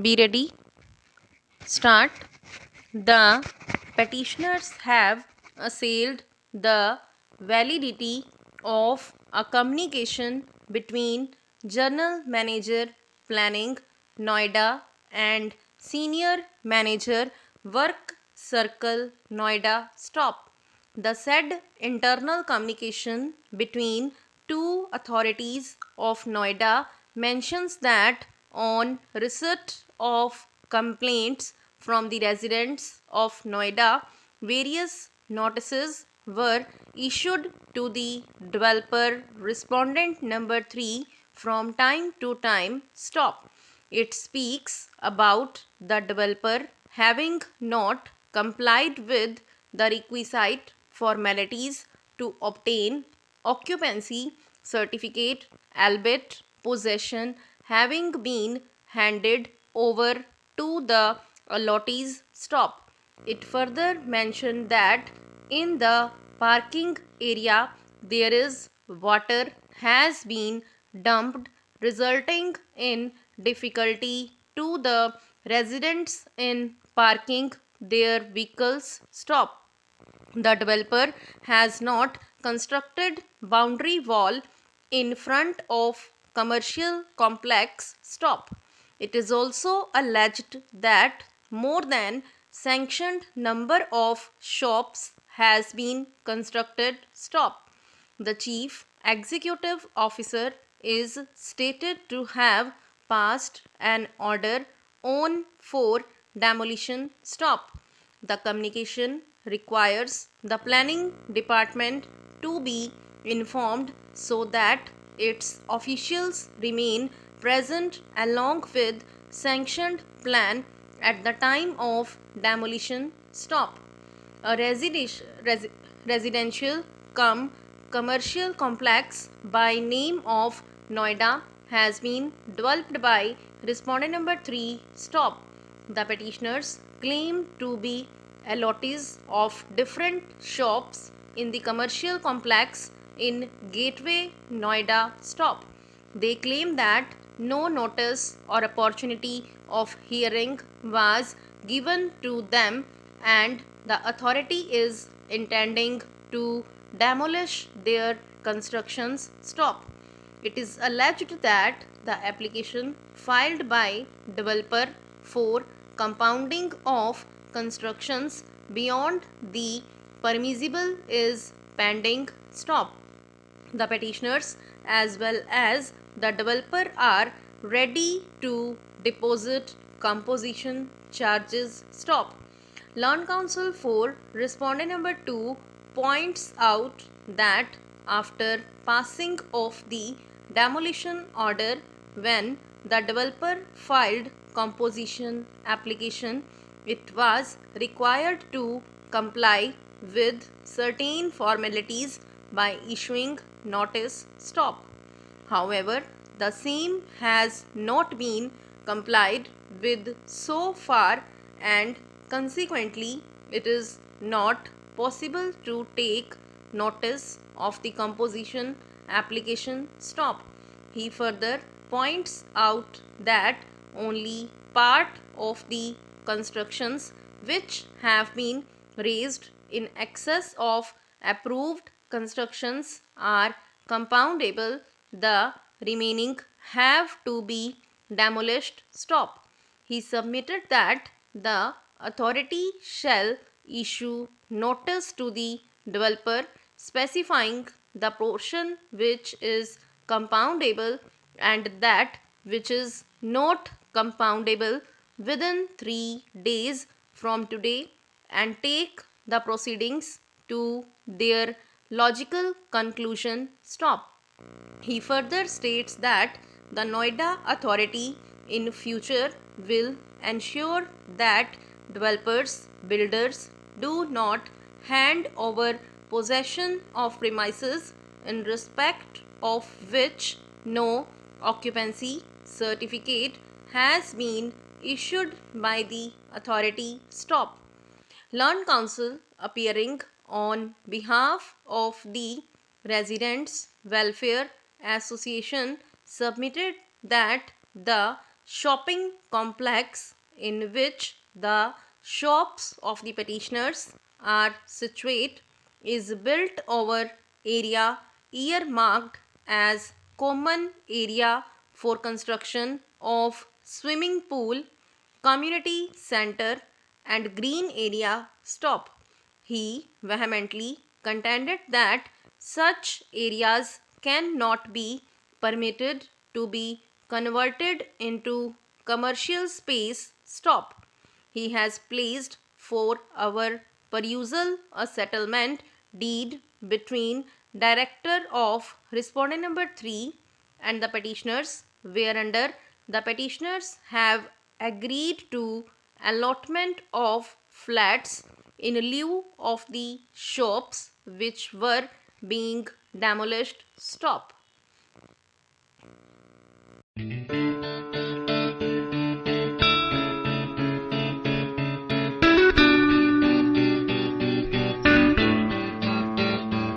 Be ready. Start. The petitioners have assailed the validity of a communication between General Manager Planning Noida and Senior Manager Work Circle Noida Stop. The said internal communication between two authorities of Noida mentions that on receipt of complaints from the residents of Noida, various notices were issued to the developer respondent number 3 from time to time. Stop. It speaks about the developer having not complied with the requisite formalities to obtain occupancy certificate, albeit possession having been handed over to the allottees. Stop. It further mentioned that in the parking area there is water has been dumped, resulting in difficulty to the residents in parking their vehicles. Stop. The developer has not constructed boundary wall in front of commercial complex. Stop. It is also alleged that more than sanctioned number of shops has been constructed. Stop. The chief executive officer is stated to have passed an order on for demolition. Stop. The communication requires the planning department to be informed so that its officials remain present along with sanctioned plan at the time of demolition. Stop. A residential cum commercial complex by name of Noida has been developed by respondent number 3. Stop. The petitioners claim to be allottees of different shops in the commercial complex in Gateway Noida. Stop. They claim that no notice or opportunity of hearing was given to them and the authority is intending to demolish their constructions. Stop. It is alleged that the application filed by developer for compounding of constructions beyond the permissible is pending. Stop. The petitioners as well as the developer are ready to deposit composition charges. Stop. Land Council for respondent number 2 points out that after passing of the demolition order, when the developer filed composition application, it was required to comply with certain formalities by issuing notice. Stop. However, the same has not been complied with so far and consequently it is not possible to take notice of the composition application. Stop. He further points out that only part of the constructions which have been raised in excess of approved constructions are compoundable. The remaining have to be demolished. Stop. He submitted that the authority shall issue notice to the developer specifying the portion which is compoundable and that which is not compoundable within 3 days from today and take the proceedings to their logical conclusion. Stop. He further states that the Noida authority in future will ensure that developers, builders do not hand over possession of premises in respect of which no occupancy certificate has been issued by the authority. Stop. Land Council, appearing on behalf of the Residents Welfare Association, submitted that the shopping complex in which the shops of the petitioners are situate is built over area earmarked as common area for construction of swimming pool, community center and green area stop. He vehemently contended that such areas cannot be permitted to be converted into commercial space stop. He has placed for our perusal a settlement deed between director of respondent number 3 and the petitioners, whereunder the petitioners have agreed to allotment of flats in lieu of the shops which were being demolished stop.